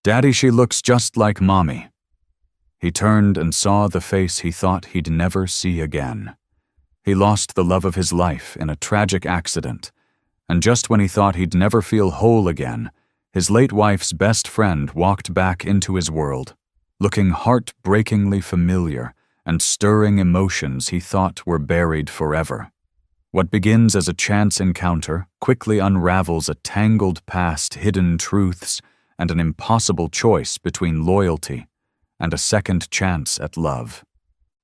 "Daddy, she looks just like Mommy." He turned and saw the face he thought he'd never see again. He lost the love of his life in a tragic accident, and just when he thought he'd never feel whole again, his late wife's best friend walked back into his world, looking heartbreakingly familiar and stirring emotions he thought were buried forever. What begins as a chance encounter quickly unravels a tangled past, hidden truths, and an impossible choice between loyalty and a second chance at love.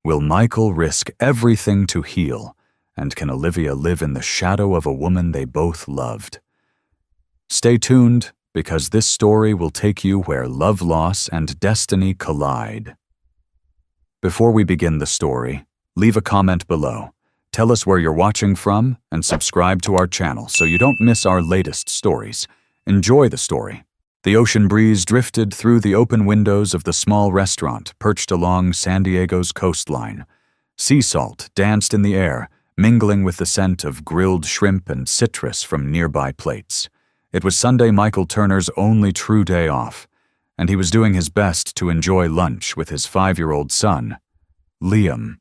Will Michael risk everything to heal, and can Olivia live in the shadow of a woman they both loved? Stay tuned, because this story will take you where love loss and destiny collide. Before we begin the story, leave a comment below. Tell us where you're watching from and subscribe to our channel so you don't miss our latest stories. Enjoy the story. The ocean breeze drifted through the open windows of the small restaurant perched along San Diego's coastline. Sea salt danced in the air, mingling with the scent of grilled shrimp and citrus from nearby plates. It was Sunday, Michael Turner's only true day off, and he was doing his best to enjoy lunch with his 5-year-old son, Liam.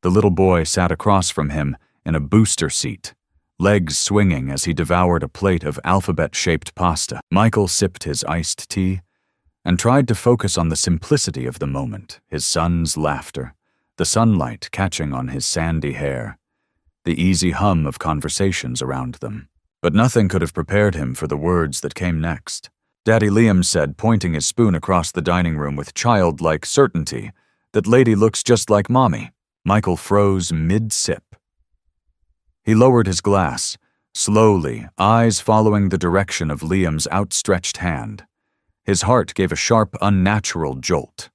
The little boy sat across from him in a booster seat, legs swinging as he devoured a plate of alphabet-shaped pasta. Michael sipped his iced tea and tried to focus on the simplicity of the moment, his son's laughter, the sunlight catching on his sandy hair, the easy hum of conversations around them. But nothing could have prepared him for the words that came next. Daddy, Liam said, pointing his spoon across the dining room with childlike certainty, "That lady looks just like Mommy." Michael froze mid-sip. He lowered his glass, slowly, eyes following the direction of Liam's outstretched hand. His heart gave a sharp, unnatural jolt.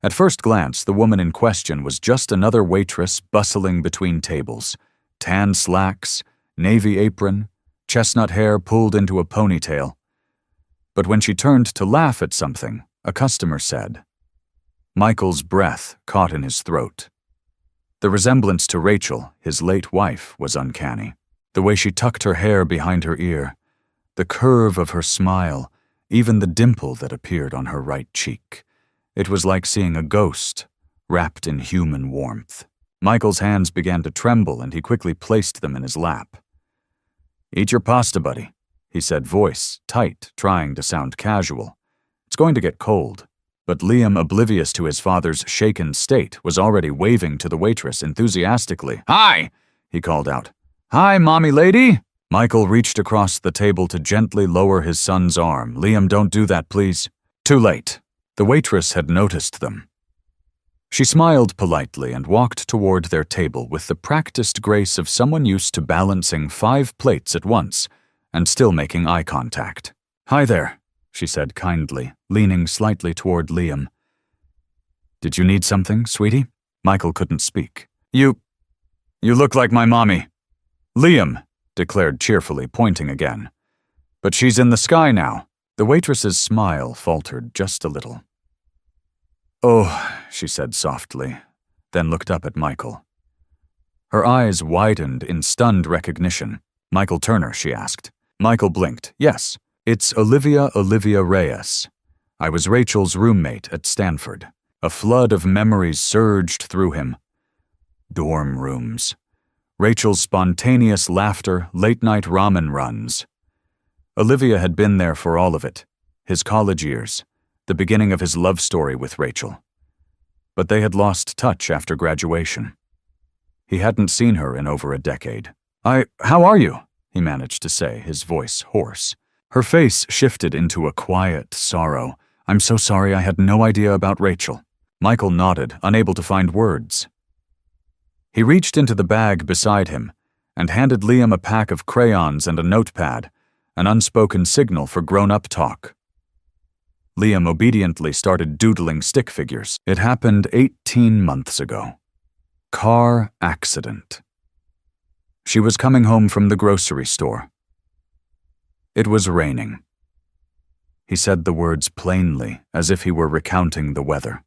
At first glance, the woman in question was just another waitress bustling between tables. Tan slacks, navy apron, chestnut hair pulled into a ponytail. But when she turned to laugh at something, a customer said. Michael's breath caught in his throat. The resemblance to Rachel, his late wife, was uncanny. The way she tucked her hair behind her ear, the curve of her smile, even the dimple that appeared on her right cheek. It was like seeing a ghost, wrapped in human warmth. Michael's hands began to tremble, and he quickly placed them in his lap. "Eat your pasta, buddy," he said, voice tight, trying to sound casual. "It's going to get cold." But Liam, oblivious to his father's shaken state, was already waving to the waitress enthusiastically. "Hi!" he called out. "Hi, Mommy lady!" Michael reached across the table to gently lower his son's arm. "Liam, don't do that, please." Too late. The waitress had noticed them. She smiled politely and walked toward their table with the practiced grace of someone used to balancing 5 plates at once and still making eye contact. "Hi there," she said kindly, leaning slightly toward Liam. "Did you need something, sweetie?" Michael couldn't speak. You look like my mommy." "Liam," declared cheerfully, pointing again. "But she's in the sky now." The waitress's smile faltered just a little. "Oh," she said softly, then looked up at Michael. Her eyes widened in stunned recognition. "Michael Turner?" she asked. Michael blinked. "Yes, it's Olivia Reyes. I was Rachel's roommate at Stanford." A flood of memories surged through him. Dorm rooms. Rachel's spontaneous laughter, late-night ramen runs. Olivia had been there for all of it, his college years, the beginning of his love story with Rachel. But they had lost touch after graduation. He hadn't seen her in over a decade. How are you?" he managed to say, his voice hoarse. Her face shifted into a quiet sorrow. "I'm so sorry, I had no idea about Rachel." Michael nodded, unable to find words. He reached into the bag beside him and handed Liam a pack of crayons and a notepad, an unspoken signal for grown-up talk. Liam obediently started doodling stick figures. It happened 18 months ago. Car accident. She was coming home from the grocery store. It was raining. He said the words plainly, as if he were recounting the weather.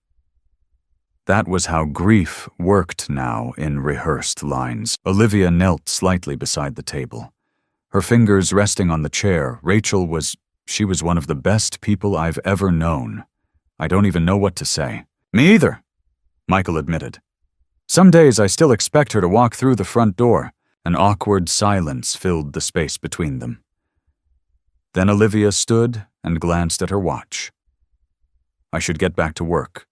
That was how grief worked now in rehearsed lines. Olivia knelt slightly beside the table. Her fingers resting on the chair, Rachel was She was one of the best people I've ever known. I don't even know what to say. Me either, Michael admitted. Some days I still expect her to walk through the front door. An awkward silence filled the space between them. Then Olivia stood and glanced at her watch. I should get back to work.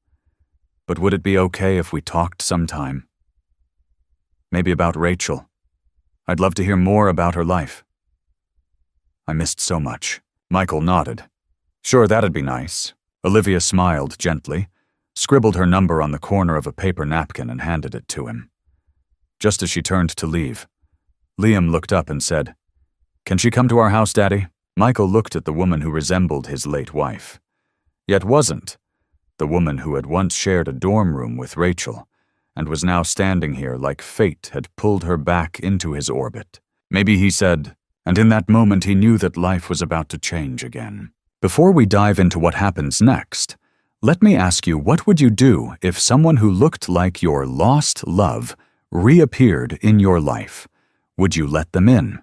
But would it be okay if we talked sometime? Maybe about Rachel. I'd love to hear more about her life. I missed so much. Michael nodded. Sure, that'd be nice. Olivia smiled gently, scribbled her number on the corner of a paper napkin and handed it to him. Just as she turned to leave, Liam looked up and said, "Can she come to our house, Daddy?" Michael looked at the woman who resembled his late wife, yet wasn't, the woman who had once shared a dorm room with Rachel and was now standing here like fate had pulled her back into his orbit. Maybe, he said, and in that moment he knew that life was about to change again. Before we dive into what happens next, let me ask you, what would you do if someone who looked like your lost love reappeared in your life? Would you let them in?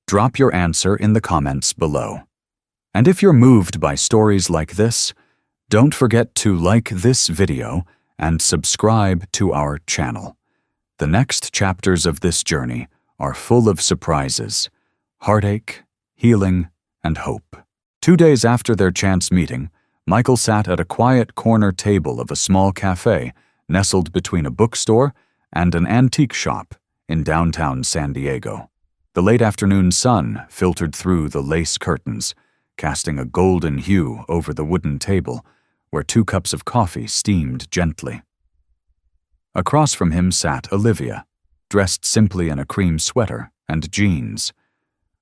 Drop your answer in the comments below. And if you're moved by stories like this, don't forget to like this video and subscribe to our channel. The next chapters of this journey are full of surprises, heartache, healing, and hope. 2 days after their chance meeting, Michael sat at a quiet corner table of a small cafe nestled between a bookstore and an antique shop in downtown San Diego. The late afternoon sun filtered through the lace curtains, casting a golden hue over the wooden table where 2 cups of coffee steamed gently. Across from him sat Olivia, dressed simply in a cream sweater and jeans,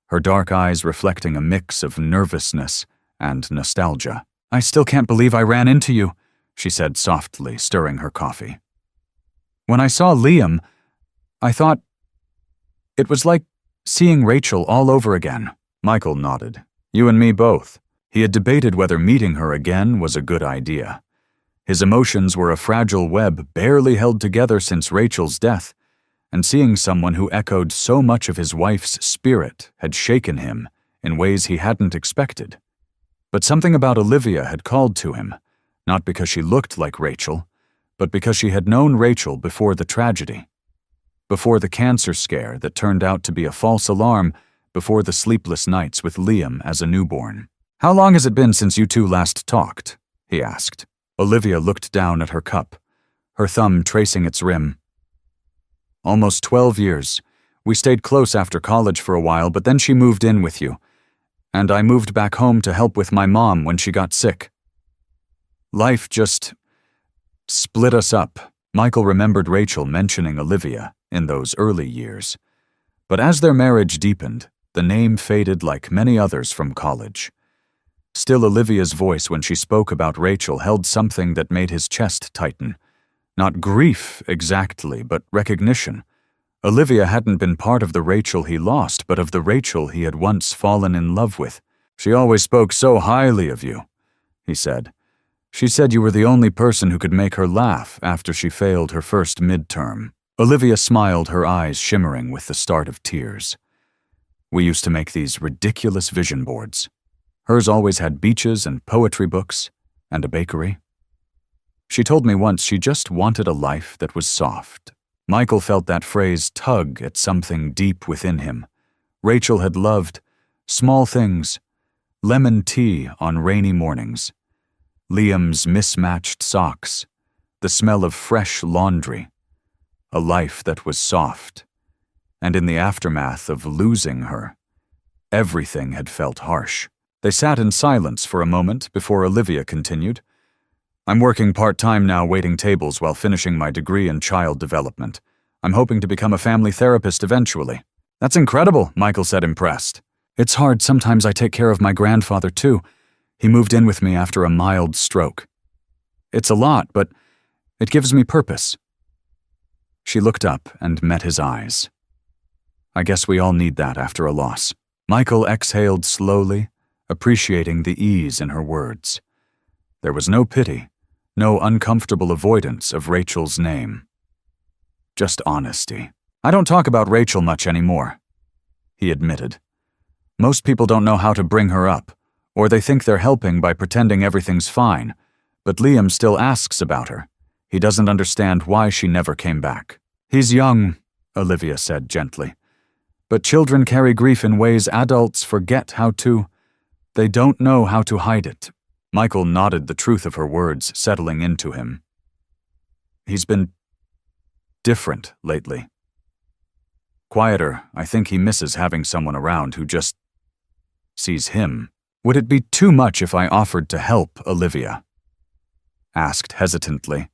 her dark eyes reflecting a mix of nervousness and nostalgia. "I still can't believe I ran into you," she said softly, stirring her coffee. "When I saw Liam, I thought it was like seeing Rachel all over again." Michael nodded. "You and me both." He had debated whether meeting her again was a good idea. His emotions were a fragile web barely held together since Rachel's death, and seeing someone who echoed so much of his wife's spirit had shaken him in ways he hadn't expected. But something about Olivia had called to him, not because she looked like Rachel, but because she had known Rachel before the tragedy, before the cancer scare that turned out to be a false alarm, before the sleepless nights with Liam as a newborn. "How long has it been since you two last talked?" he asked. Olivia looked down at her cup, her thumb tracing its rim. "Almost 12 years. We stayed close after college for a while, but then she moved in with you, and I moved back home to help with my mom when she got sick. Life just split us up." Michael remembered Rachel mentioning Olivia in those early years. But as their marriage deepened, the name faded like many others from college. Still, Olivia's voice when she spoke about Rachel held something that made his chest tighten. Not grief exactly, but recognition. Olivia hadn't been part of the Rachel he lost, but of the Rachel he had once fallen in love with. "She always spoke so highly of you," he said. "She said you were the only person who could make her laugh after she failed her first midterm." Olivia smiled, her eyes shimmering with the start of tears. "We used to make these ridiculous vision boards. Hers always had beaches and poetry books and a bakery. She told me once she just wanted a life that was soft." Michael felt that phrase tug at something deep within him. Rachel had loved small things, lemon tea on rainy mornings, Liam's mismatched socks, the smell of fresh laundry, a life that was soft. And in the aftermath of losing her, everything had felt harsh. They sat in silence for a moment before Olivia continued. "I'm working part-time now, waiting tables while finishing my degree in child development. I'm hoping to become a family therapist eventually." "That's incredible," Michael said, impressed. "It's hard. Sometimes I take care of my grandfather too. He moved in with me after a mild stroke. It's a lot, but it gives me purpose." She looked up and met his eyes. "I guess we all need that after a loss." Michael exhaled slowly, appreciating the ease in her words. There was no pity, no uncomfortable avoidance of Rachel's name. Just honesty. "I don't talk about Rachel much anymore," he admitted. "Most people don't know how to bring her up, Or they think they're helping by pretending everything's fine, but Liam still asks about her. He doesn't understand why she never came back. He's young, Olivia said gently. But children carry grief in ways adults forget how to. They don't know how to hide it. Michael nodded, the truth of her words settling into him. He's been different lately. Quieter. I think he misses having someone around who just sees him. Would it be too much if I offered to help, Olivia? Asked hesitantly.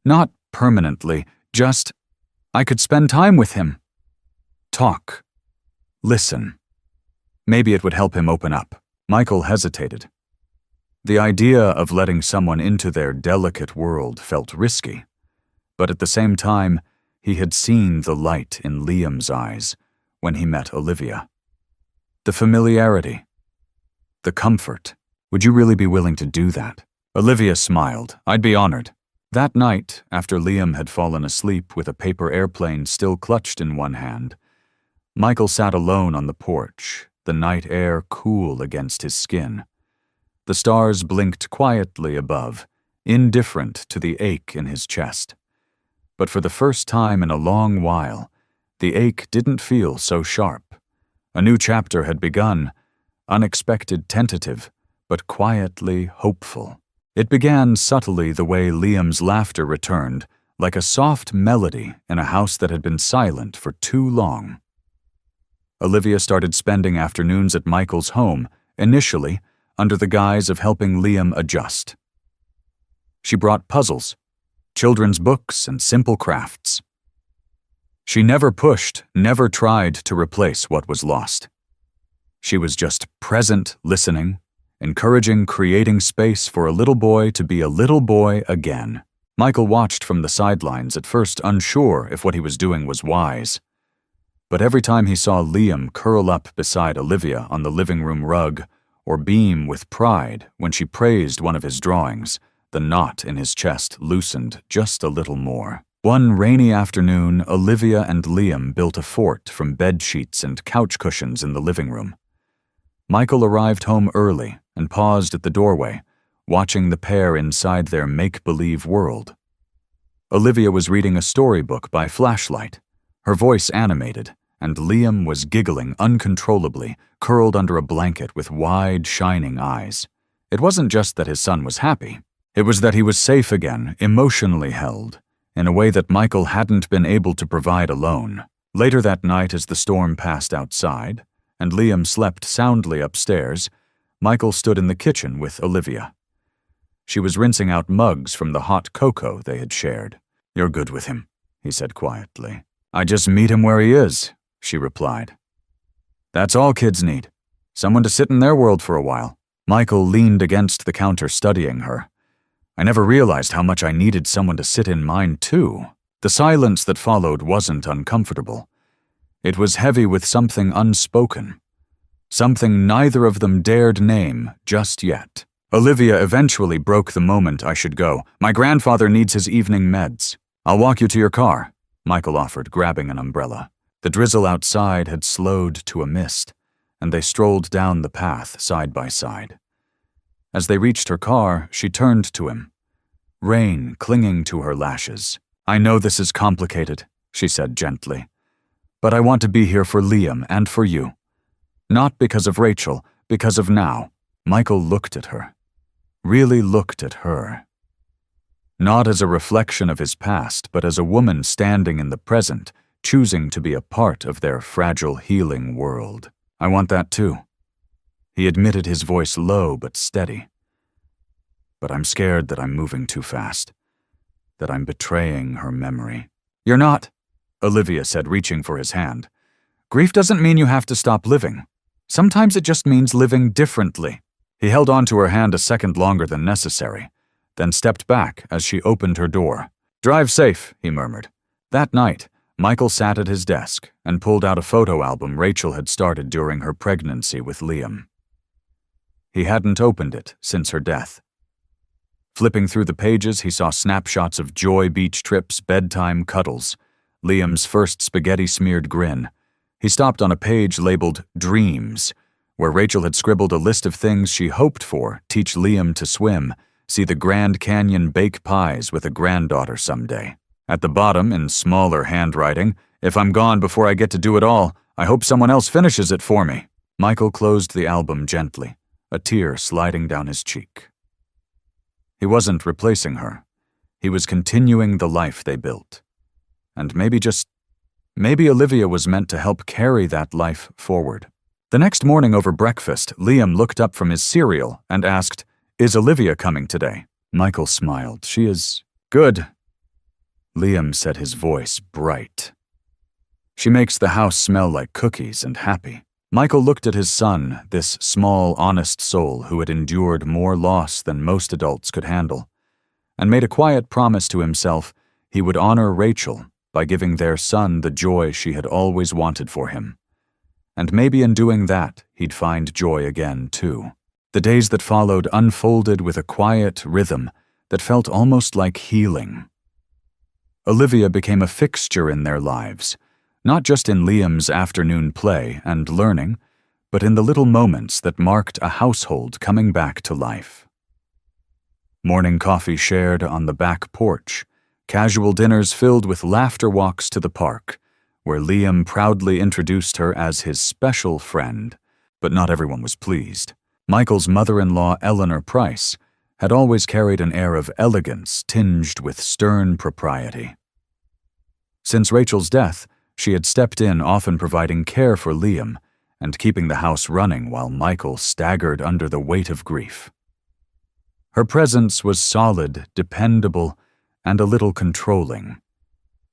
Not permanently, just I could spend time with him. Talk. Listen. Maybe it would help him open up. Michael hesitated. The idea of letting someone into their delicate world felt risky, but at the same time, he had seen the light in Liam's eyes when he met Olivia. The familiarity. The comfort. Would you really be willing to do that? Olivia smiled. I'd be honored. That night, after Liam had fallen asleep with a paper airplane still clutched in one hand, Michael sat alone on the porch, the night air cool against his skin. The stars blinked quietly above, indifferent to the ache in his chest. But for the first time in a long while, the ache didn't feel so sharp. A new chapter had begun, unexpected, tentative, but quietly hopeful. It began subtly the way Liam's laughter returned, like a soft melody in a house that had been silent for too long. Olivia started spending afternoons at Michael's home, initially under the guise of helping Liam adjust. She brought puzzles, children's books, and simple crafts. She never pushed, never tried to replace what was lost. She was just present, listening, encouraging, creating space for a little boy to be a little boy again. Michael watched from the sidelines, at first unsure if what he was doing was wise. But every time he saw Liam curl up beside Olivia on the living room rug, or beam with pride when she praised one of his drawings, the knot in his chest loosened just a little more. One rainy afternoon, Olivia and Liam built a fort from bed sheets and couch cushions in the living room. Michael arrived home early and paused at the doorway, watching the pair inside their make-believe world. Olivia was reading a storybook by flashlight, her voice animated, and Liam was giggling uncontrollably, curled under a blanket with wide, shining eyes. It wasn't just that his son was happy. It was that he was safe again, emotionally held, in a way that Michael hadn't been able to provide alone. Later that night, as the storm passed outside, and Liam slept soundly upstairs, Michael stood in the kitchen with Olivia. She was rinsing out mugs from the hot cocoa they had shared. "You're good with him," he said quietly. "I just meet him where he is," she replied. "That's all kids need. Someone to sit in their world for a while." Michael leaned against the counter studying her. I never realized how much I needed someone to sit in mine too. The silence that followed wasn't uncomfortable. It was heavy with something unspoken. Something neither of them dared name just yet. Olivia eventually broke the moment I should go. "My grandfather needs his evening meds. I'll walk you to your car," Michael offered, grabbing an umbrella. The drizzle outside had slowed to a mist, and they strolled down the path side by side. As they reached her car, she turned to him, rain clinging to her lashes. "I know this is complicated," she said gently, "but I want to be here for Liam and for you. Not because of Rachel, because of now." Michael looked at her, really looked at her. Not as a reflection of his past, but as a woman standing in the present, choosing to be a part of their fragile, healing world. "I want that too." He admitted, his voice low but steady. "But I'm scared that I'm moving too fast, that I'm betraying her memory." "You're not," Olivia said, reaching for his hand. "Grief doesn't mean you have to stop living. Sometimes it just means living differently." He held on to her hand a second longer than necessary, then stepped back as she opened her door. "Drive safe," he murmured. That night, Michael sat at his desk and pulled out a photo album Rachel had started during her pregnancy with Liam. He hadn't opened it since her death. Flipping through the pages, he saw snapshots of joy beach trips, bedtime cuddles, Liam's first spaghetti-smeared grin. He stopped on a page labeled Dreams, where Rachel had scribbled a list of things she hoped for: teach Liam to swim, see the Grand Canyon bake pies with a granddaughter someday. At the bottom, in smaller handwriting, if I'm gone before I get to do it all, I hope someone else finishes it for me. Michael closed the album gently, a tear sliding down his cheek. He wasn't replacing her. He was continuing the life they built. And maybe Olivia was meant to help carry that life forward. The next morning over breakfast, Liam looked up from his cereal and asked, "Is Olivia coming today?" Michael smiled. "She is good." Liam said, his voice bright. "She makes the house smell like cookies and happy." Michael looked at his son, this small, honest soul who had endured more loss than most adults could handle, and made a quiet promise to himself he would honor Rachel by giving their son the joy she had always wanted for him. And maybe in doing that, he'd find joy again, too. The days that followed unfolded with a quiet rhythm that felt almost like healing. Olivia became a fixture in their lives, not just in Liam's afternoon play and learning, but in the little moments that marked a household coming back to life. Morning coffee shared on the back porch, casual dinners filled with laughter walks to the park, where Liam proudly introduced her as his special friend, but not everyone was pleased. Michael's mother-in-law, Eleanor Price, had always carried an air of elegance tinged with stern propriety. Since Rachel's death, she had stepped in, often providing care for Liam and keeping the house running while Michael staggered under the weight of grief. Her presence was solid, dependable, and a little controlling,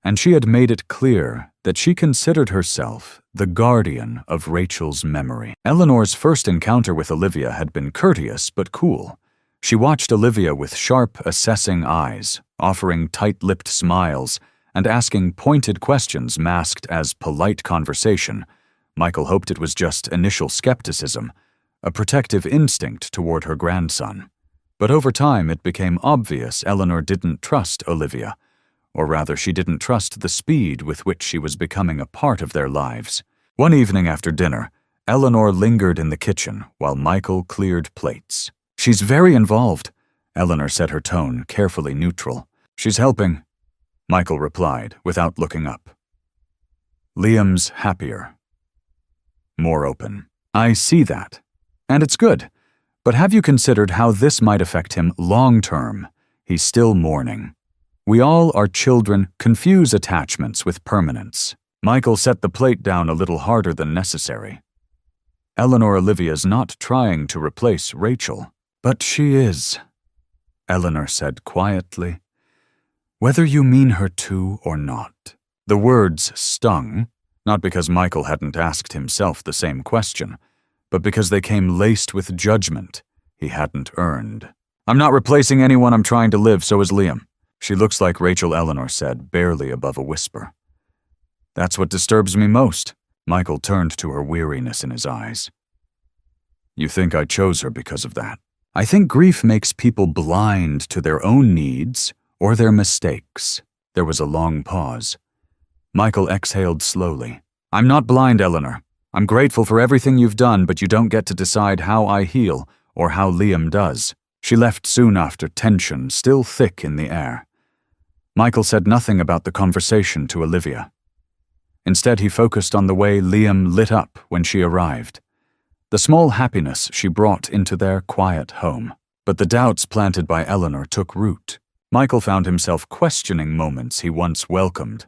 and she had made it clear that she considered herself the guardian of Rachel's memory. Eleanor's first encounter with Olivia had been courteous but cool. She watched Olivia with sharp, assessing eyes, offering tight-lipped smiles, and asking pointed questions masked as polite conversation. Michael hoped it was just initial skepticism, a protective instinct toward her grandson. But over time it became obvious Eleanor didn't trust Olivia, or rather she didn't trust the speed with which she was becoming a part of their lives. One evening after dinner, Eleanor lingered in the kitchen while Michael cleared plates. "She's very involved," Eleanor said, her tone carefully neutral. "She's helping," Michael replied without looking up. Liam's happier. More open. "I see that. And it's good. But have you considered how this might affect him long-term? He's still mourning. We all, our children, confuse attachments with permanence." Michael set the plate down a little harder than necessary. "Eleanor Olivia's not trying to replace Rachel." "But she is," Eleanor said quietly. "Whether you mean her to or not." The words stung, not because Michael hadn't asked himself the same question, but because they came laced with judgment he hadn't earned. "I'm not replacing anyone. I'm trying to live, so is Liam." "She looks like Rachel," Eleanor said, barely above a whisper. "That's what disturbs me most." Michael turned to her, weariness in his eyes. "You think I chose her because of that?" "I think grief makes people blind to their own needs or their mistakes." There was a long pause. Michael exhaled slowly. "I'm not blind, Eleanor. I'm grateful for everything you've done, but you don't get to decide how I heal or how Liam does." She left soon after, tension still thick in the air. Michael said nothing about the conversation to Olivia. Instead, he focused on the way Liam lit up when she arrived, the small happiness she brought into their quiet home. But the doubts planted by Eleanor took root. Michael found himself questioning moments he once welcomed.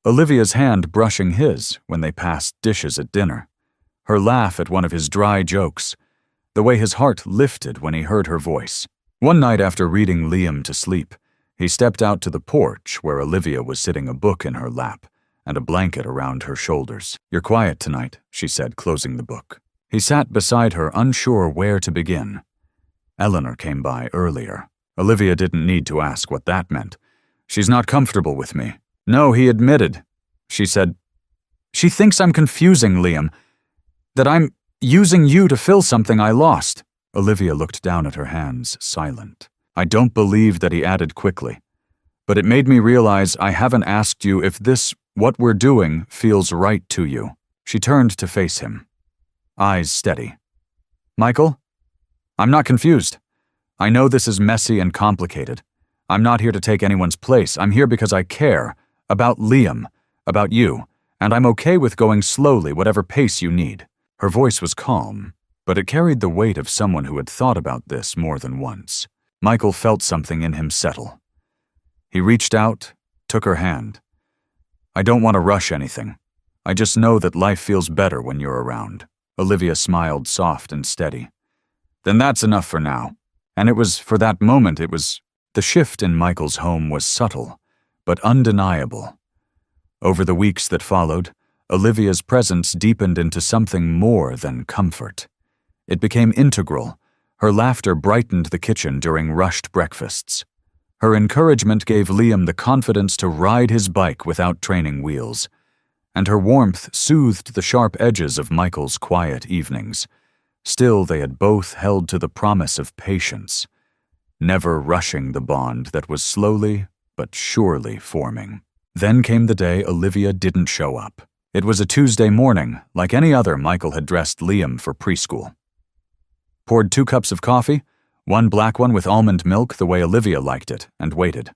Olivia's hand brushing his when they passed dishes at dinner, her laugh at one of his dry jokes, the way his heart lifted when he heard her voice. One night after reading Liam to sleep, he stepped out to the porch where Olivia was sitting, a book in her lap and a blanket around her shoulders. "You're quiet tonight," she said, closing the book. He sat beside her, unsure where to begin. Eleanor came by earlier. Olivia didn't need to ask what that meant. "She's not comfortable with me." "No," he admitted. She said, "She thinks I'm confusing Liam, that I'm using you to fill something I lost." Olivia looked down at her hands, silent. "I don't believe that," he added quickly. "But it made me realize I haven't asked you if this, what we're doing, feels right to you." She turned to face him. eyes steady. Michael? I'm not confused. I know this is messy and complicated. I'm not here to take anyone's place. I'm here because I care. About Liam. About you. And I'm okay with going slowly, whatever pace you need. Her voice was calm, but it carried the weight of someone who had thought about this more than once. Michael felt something in him settle. He reached out, took her hand. I don't want to rush anything. I just know that life feels better when you're around. Olivia smiled soft and steady. Then that's enough for now. And it was, for that moment, the shift in Michael's home was subtle, but undeniable. Over the weeks that followed, Olivia's presence deepened into something more than comfort. It became integral. Her laughter brightened the kitchen during rushed breakfasts. Her encouragement gave Liam the confidence to ride his bike without training wheels, and her warmth soothed the sharp edges of Michael's quiet evenings. Still, they had both held to the promise of patience, never rushing the bond that was slowly but surely forming. Then came the day Olivia didn't show up. It was a Tuesday morning, like any other. Michael had dressed Liam for preschool. Poured 2 cups of coffee, 1 black one with almond milk the way Olivia liked it, and waited.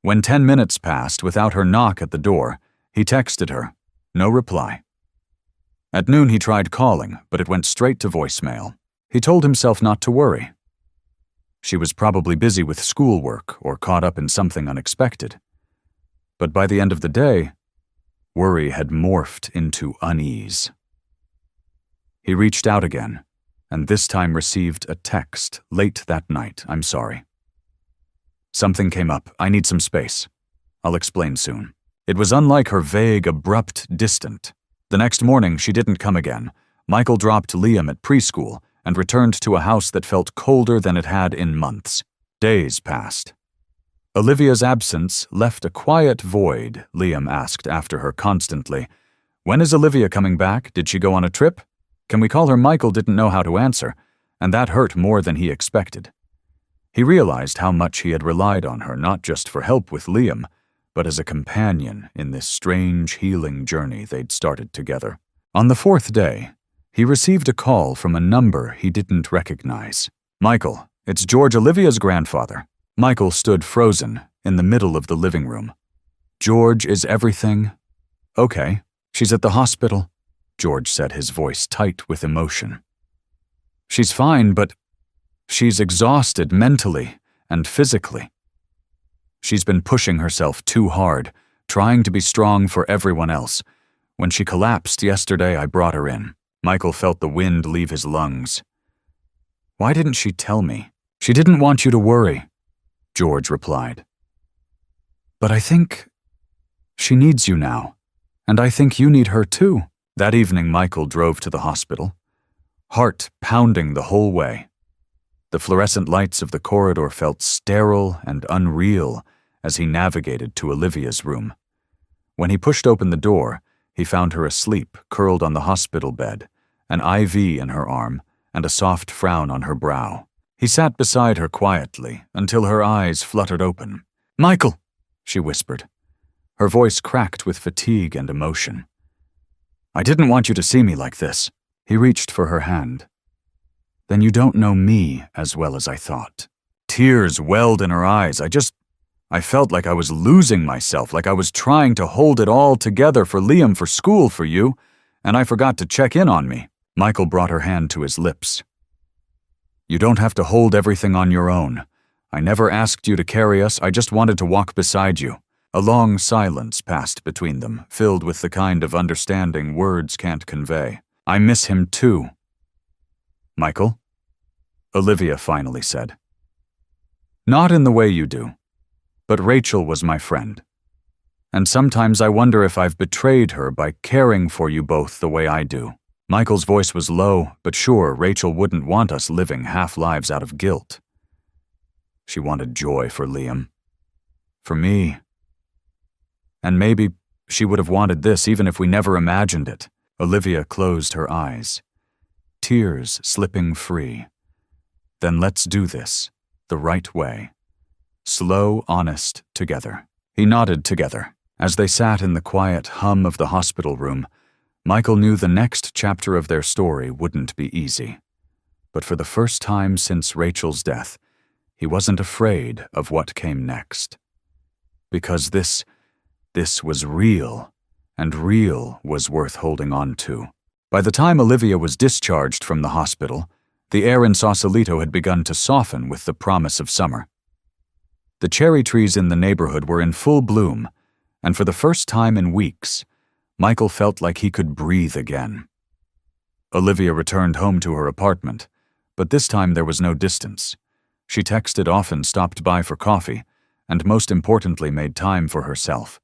When 10 minutes passed without her knock at the door, he texted her. No reply. At noon he tried calling, but it went straight to voicemail. He told himself not to worry. She was probably busy with schoolwork or caught up in something unexpected. But by the end of the day, worry had morphed into unease. He reached out again, and this time received a text late that night. I'm sorry. Something came up. I need some space. I'll explain soon. It was unlike her vague, abrupt, distant. The next morning, she didn't come again. Michael dropped Liam at preschool and returned to a house that felt colder than it had in months. Days passed. Olivia's absence left a quiet void. Liam asked after her constantly. When is Olivia coming back? Did she go on a trip? Can we call her? Michael didn't know how to answer, and that hurt more than he expected. He realized how much he had relied on her, not just for help with Liam, but as a companion in this strange healing journey they'd started together. On the 4th day, he received a call from a number he didn't recognize. Michael, it's George, Olivia's grandfather. Michael stood frozen in the middle of the living room. George, is everything okay? She's at the hospital, George said, his voice tight with emotion. She's fine, but she's exhausted mentally and physically. She's been pushing herself too hard, trying to be strong for everyone else. When she collapsed yesterday, I brought her in. Michael felt the wind leave his lungs. Why didn't she tell me? She didn't want you to worry, George replied. But I think she needs you now, and I think you need her too. That evening, Michael drove to the hospital, heart pounding the whole way. The fluorescent lights of the corridor felt sterile and unreal as he navigated to Olivia's room. When he pushed open the door, he found her asleep, curled on the hospital bed, an IV in her arm, and a soft frown on her brow. He sat beside her quietly until her eyes fluttered open. Michael, she whispered. Her voice cracked with fatigue and emotion. I didn't want you to see me like this. He reached for her hand. Then you don't know me as well as I thought. Tears welled in her eyes. I felt like I was losing myself, like I was trying to hold it all together for Liam, for school, for you, and I forgot to check in on me. Michael brought her hand to his lips. You don't have to hold everything on your own. I never asked you to carry us, I just wanted to walk beside you. A long silence passed between them, filled with the kind of understanding words can't convey. I miss him too. Michael? Olivia finally said. Not in the way you do, but Rachel was my friend. And sometimes I wonder if I've betrayed her by caring for you both the way I do. Michael's voice was low, but sure, Rachel wouldn't want us living half-lives out of guilt. She wanted joy for Liam. For me. And maybe she would have wanted this even if we never imagined it. Olivia closed her eyes, tears slipping free. Then let's do this, the right way. Slow, honest, together. He nodded together. As they sat in the quiet hum of the hospital room, Michael knew the next chapter of their story wouldn't be easy. But for the first time since Rachel's death, he wasn't afraid of what came next. Because this was real, and real was worth holding on to. By the time Olivia was discharged from the hospital, the air in Sausalito had begun to soften with the promise of summer. The cherry trees in the neighborhood were in full bloom, and for the first time in weeks, Michael felt like he could breathe again. Olivia returned home to her apartment, but this time there was no distance. She texted often, stopped by for coffee, and most importantly made time for herself.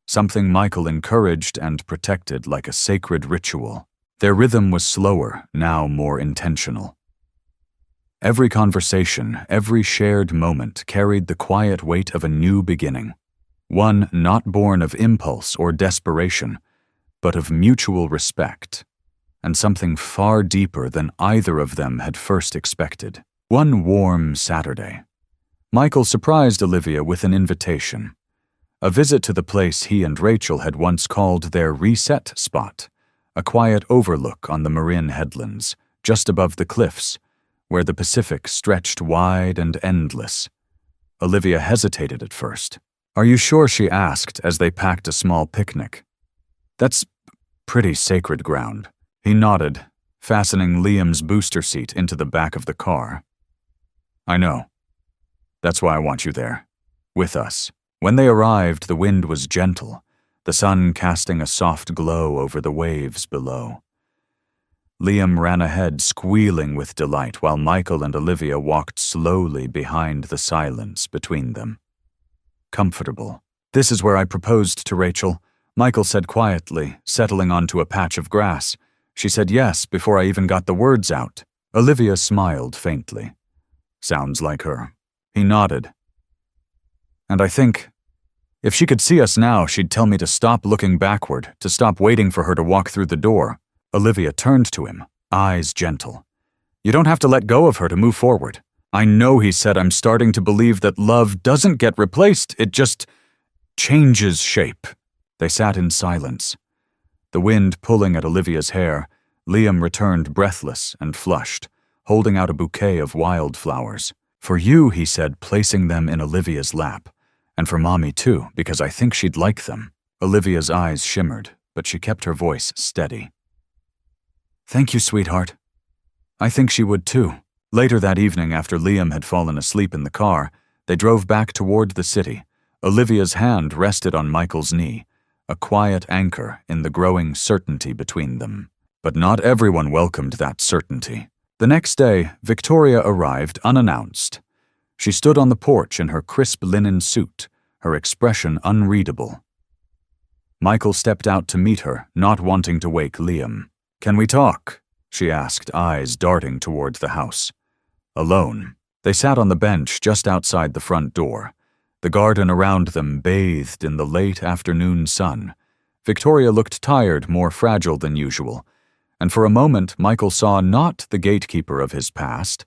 Something Michael encouraged and protected like a sacred ritual. Their rhythm was slower, now more intentional. Every conversation, every shared moment carried the quiet weight of a new beginning. One not born of impulse or desperation, but of mutual respect, and something far deeper than either of them had first expected. One warm Saturday, Michael surprised Olivia with an invitation. A visit to the place he and Rachel had once called their reset spot, a quiet overlook on the Marin headlands, just above the cliffs, where the Pacific stretched wide and endless. Olivia hesitated at first. "Are you sure?" she asked as they packed a small picnic. "That's pretty sacred ground." He nodded, fastening Liam's booster seat into the back of the car. "I know. That's why I want you there, with us." When they arrived, the wind was gentle, the sun casting a soft glow over the waves below. Liam ran ahead, squealing with delight, while Michael and Olivia walked slowly behind the silence between them. Comfortable. "This is where I proposed to Rachel," Michael said quietly, settling onto a patch of grass. "She said yes before I even got the words out." Olivia smiled faintly. "Sounds like her." He nodded. "And I think, if she could see us now, she'd tell me to stop looking backward, to stop waiting for her to walk through the door." Olivia turned to him, eyes gentle. "You don't have to let go of her to move forward." "I know," he said. "I'm starting to believe that love doesn't get replaced, it just changes shape." They sat in silence. The wind pulling at Olivia's hair, Liam returned breathless and flushed, holding out a bouquet of wildflowers. "For you," he said, placing them in Olivia's lap. "And for Mommy too, because I think she'd like them." Olivia's eyes shimmered, but she kept her voice steady. "Thank you, sweetheart. I think she would too." Later that evening, after Liam had fallen asleep in the car, they drove back toward the city. Olivia's hand rested on Michael's knee, a quiet anchor in the growing certainty between them. But not everyone welcomed that certainty. The next day, Victoria arrived unannounced. She stood on the porch in her crisp linen suit, her expression unreadable. Michael stepped out to meet her, not wanting to wake Liam. "Can we talk?" she asked, eyes darting toward the house. Alone, they sat on the bench just outside the front door, the garden around them bathed in the late afternoon sun. Victoria looked tired, more fragile than usual, and for a moment Michael saw not the gatekeeper of his past,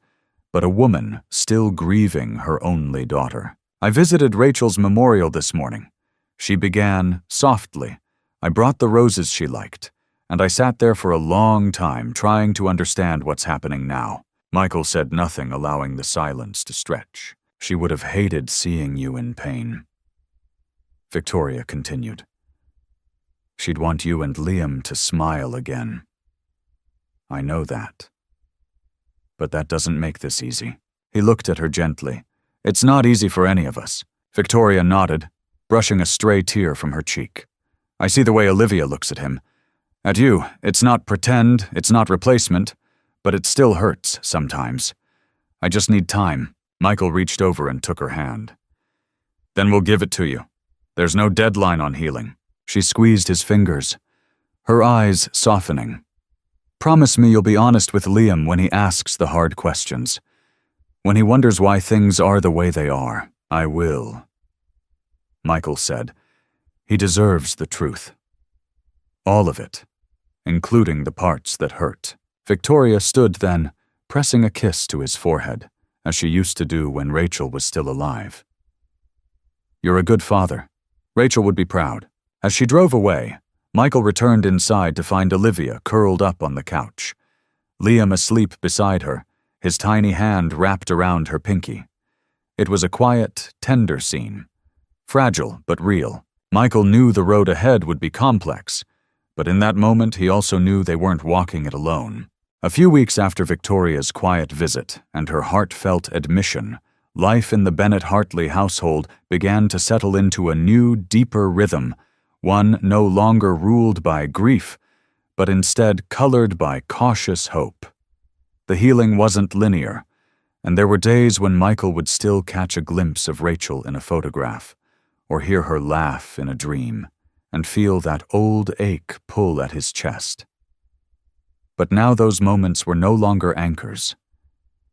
but a woman still grieving her only daughter. "I visited Rachel's memorial this morning," she began softly. "I brought the roses she liked, and I sat there for a long time trying to understand what's happening now." Michael said nothing, allowing the silence to stretch. "She would have hated seeing you in pain." Victoria continued. "She'd want you and Liam to smile again. I know that. But that doesn't make this easy." He looked at her gently. "It's not easy for any of us." Victoria nodded, brushing a stray tear from her cheek. "I see the way Olivia looks at him. At you, it's not pretend, it's not replacement, but it still hurts sometimes. I just need time." Michael reached over and took her hand. "Then we'll give it to you. There's no deadline on healing." She squeezed his fingers, her eyes softening. "Promise me you'll be honest with Liam when he asks the hard questions. When he wonders why things are the way they are." "I will," Michael said. "He deserves the truth. All of it, including the parts that hurt." Victoria stood then, pressing a kiss to his forehead, as she used to do when Rachel was still alive. "You're a good father. Rachel would be proud." As she drove away, Michael returned inside to find Olivia curled up on the couch. Liam asleep beside her, his tiny hand wrapped around her pinky. It was a quiet, tender scene. Fragile, but real. Michael knew the road ahead would be complex, but in that moment he also knew they weren't walking it alone. A few weeks after Victoria's quiet visit and her heartfelt admission, life in the Bennett-Hartley household began to settle into a new, deeper rhythm, one no longer ruled by grief, but instead colored by cautious hope. The healing wasn't linear, and there were days when Michael would still catch a glimpse of Rachel in a photograph, or hear her laugh in a dream, and feel that old ache pull at his chest. But now those moments were no longer anchors.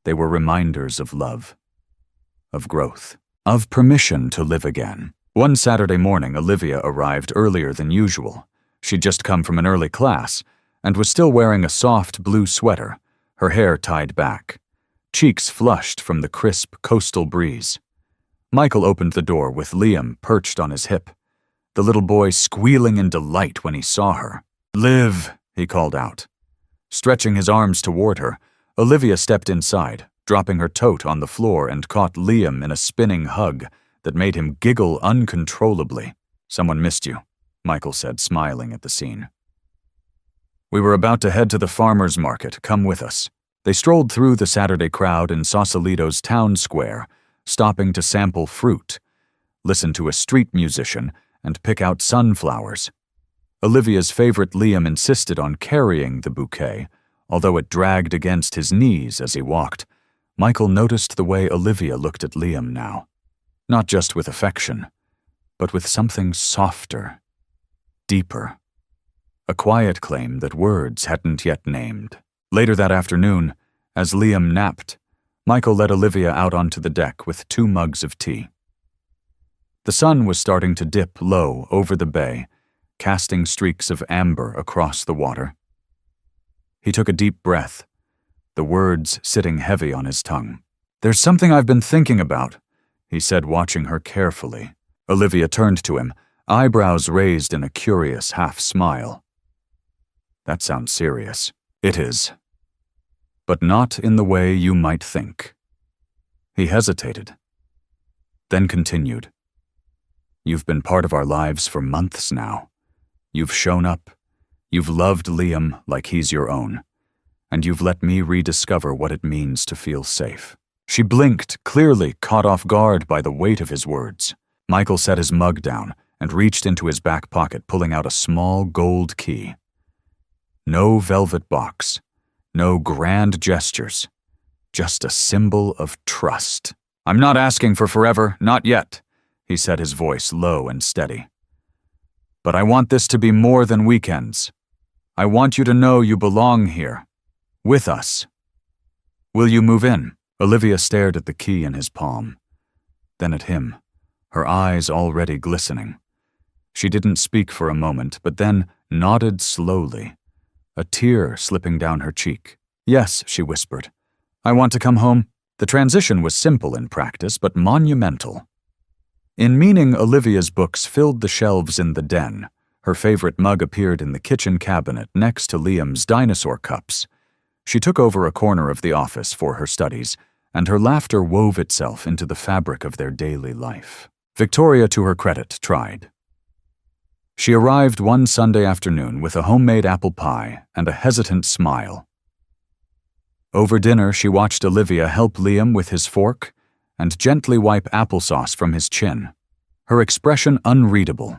They were reminders of love, of growth, of permission to live again. One Saturday morning, Olivia arrived earlier than usual. She'd just come from an early class and was still wearing a soft blue sweater, her hair tied back, cheeks flushed from the crisp coastal breeze. Michael opened the door with Liam perched on his hip, the little boy squealing in delight when he saw her. "Liv," he called out. Stretching his arms toward her, Olivia stepped inside, dropping her tote on the floor and caught Liam in a spinning hug that made him giggle uncontrollably. "Someone missed you," Michael said, smiling at the scene. "We were about to head to the farmer's market. Come with us." They strolled through the Saturday crowd in Sausalito's town square, stopping to sample fruit, listen to a street musician, and pick out sunflowers. Olivia's favorite Liam insisted on carrying the bouquet, although it dragged against his knees as he walked. Michael noticed the way Olivia looked at Liam now, not just with affection, but with something softer, deeper, a quiet claim that words hadn't yet named. Later that afternoon, as Liam napped, Michael led Olivia out onto the deck with 2 mugs of tea. The sun was starting to dip low over the bay, casting streaks of amber across the water. He took a deep breath, the words sitting heavy on his tongue. "There's something I've been thinking about," he said, watching her carefully. Olivia turned to him, eyebrows raised in a curious half-smile. "That sounds serious." "It is. But not in the way you might think." He hesitated, then continued. "You've been part of our lives for months now. You've shown up. You've loved Liam like he's your own. And you've let me rediscover what it means to feel safe." She blinked, clearly caught off guard by the weight of his words. Michael set his mug down and reached into his back pocket, pulling out a small gold key. No velvet box, no grand gestures, just a symbol of trust. "I'm not asking for forever, not yet," he said, his voice low and steady. "But I want this to be more than weekends. I want you to know you belong here, with us. Will you move in?" Olivia stared at the key in his palm, then at him, her eyes already glistening. She didn't speak for a moment, but then nodded slowly, a tear slipping down her cheek. "Yes," she whispered. "I want to come home." The transition was simple in practice, but monumental. In meaning, Olivia's books filled the shelves in the den. Her favorite mug appeared in the kitchen cabinet next to Liam's dinosaur cups. She took over a corner of the office for her studies, and her laughter wove itself into the fabric of their daily life. Victoria, to her credit, tried. She arrived one Sunday afternoon with a homemade apple pie and a hesitant smile. Over dinner, she watched Olivia help Liam with his fork and gently wipe applesauce from his chin, her expression unreadable.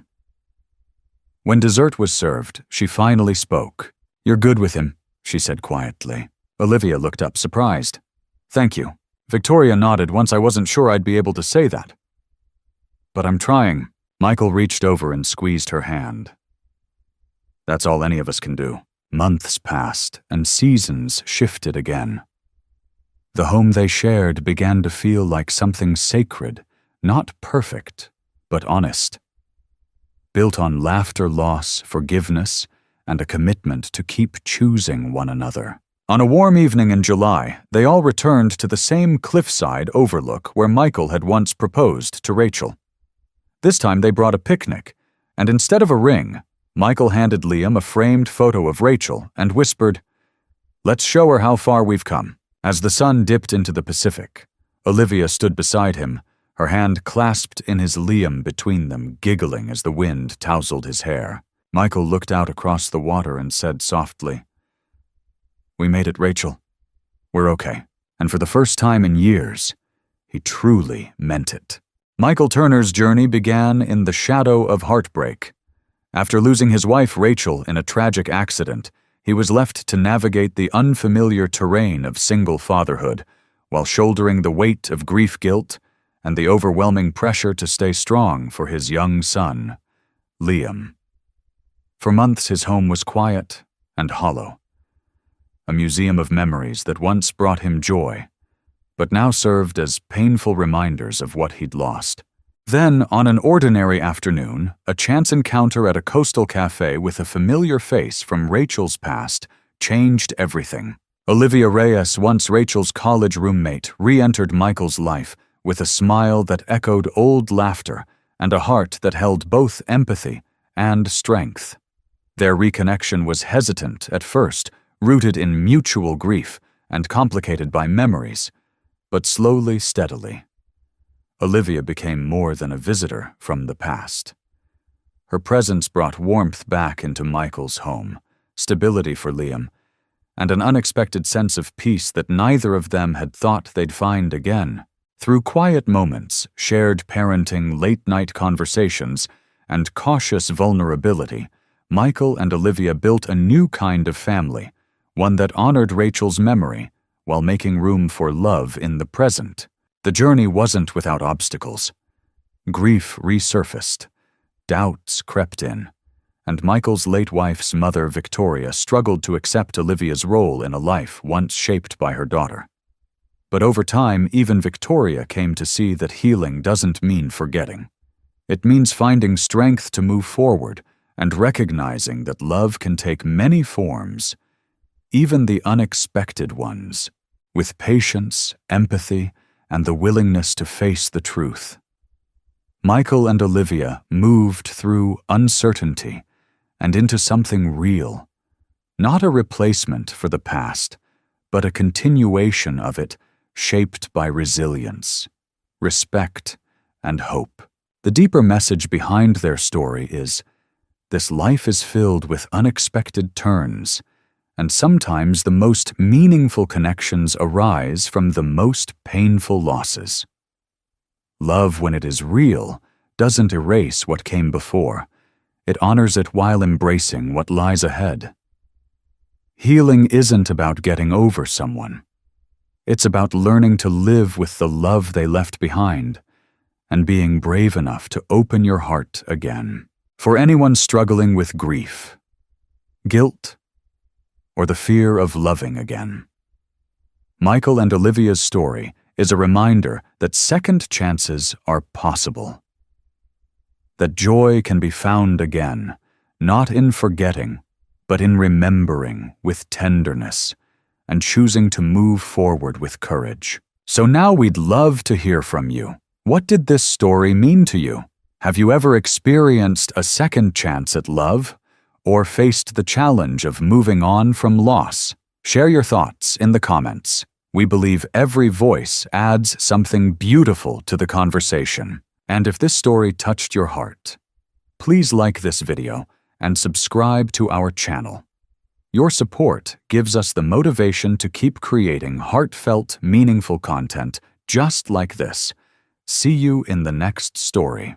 When dessert was served, she finally spoke. "You're good with him," she said quietly. Olivia looked up, surprised. "Thank you." Victoria nodded. "Once I wasn't sure I'd be able to say that. But I'm trying." Michael reached over and squeezed her hand. "That's all any of us can do." Months passed, and seasons shifted again. The home they shared began to feel like something sacred, not perfect, but honest. Built on laughter, loss, forgiveness, and a commitment to keep choosing one another. On a warm evening in July, they all returned to the same cliffside overlook where Michael had once proposed to Rachel. This time they brought a picnic, and instead of a ring, Michael handed Liam a framed photo of Rachel and whispered, "Let's show her how far we've come." As the sun dipped into the Pacific, Olivia stood beside him, her hand clasped in his, Liam between them, giggling as the wind tousled his hair. Michael looked out across the water and said softly, "We made it, Rachel. We're okay." And for the first time in years, he truly meant it. Michael Turner's journey began in the shadow of heartbreak. After losing his wife Rachel in a tragic accident, he was left to navigate the unfamiliar terrain of single fatherhood, while shouldering the weight of grief guilt and the overwhelming pressure to stay strong for his young son, Liam. For months his home was quiet and hollow, a museum of memories that once brought him joy, but now served as painful reminders of what he'd lost. Then, on an ordinary afternoon, a chance encounter at a coastal cafe with a familiar face from Rachel's past changed everything. Olivia Reyes, once Rachel's college roommate, re-entered Michael's life with a smile that echoed old laughter and a heart that held both empathy and strength. Their reconnection was hesitant at first, rooted in mutual grief and complicated by memories, but slowly, steadily, Olivia became more than a visitor from the past. Her presence brought warmth back into Michael's home, stability for Liam, and an unexpected sense of peace that neither of them had thought they'd find again. Through quiet moments, shared parenting, late-night conversations, and cautious vulnerability, Michael and Olivia built a new kind of family, one that honored Rachel's memory while making room for love in the present. The journey wasn't without obstacles. Grief resurfaced, doubts crept in, and Michael's late wife's mother, Victoria, struggled to accept Olivia's role in a life once shaped by her daughter. But over time, even Victoria came to see that healing doesn't mean forgetting. It means finding strength to move forward and recognizing that love can take many forms, even the unexpected ones, with patience, empathy, and the willingness to face the truth. Michael and Olivia moved through uncertainty and into something real, not a replacement for the past, but a continuation of it shaped by resilience, respect, and hope. The deeper message behind their story is, this life is filled with unexpected turns, and sometimes the most meaningful connections arise from the most painful losses. Love, when it is real, doesn't erase what came before. It honors it while embracing what lies ahead. Healing isn't about getting over someone. It's about learning to live with the love they left behind and being brave enough to open your heart again. For anyone struggling with grief, guilt, or the fear of loving again, Michael and Olivia's story is a reminder that second chances are possible. That joy can be found again, not in forgetting, but in remembering with tenderness and choosing to move forward with courage. So now we'd love to hear from you. What did this story mean to you? Have you ever experienced a second chance at love, or faced the challenge of moving on from loss? Share your thoughts in the comments. We believe every voice adds something beautiful to the conversation. And if this story touched your heart, please like this video and subscribe to our channel. Your support gives us the motivation to keep creating heartfelt, meaningful content just like this. See you in the next story.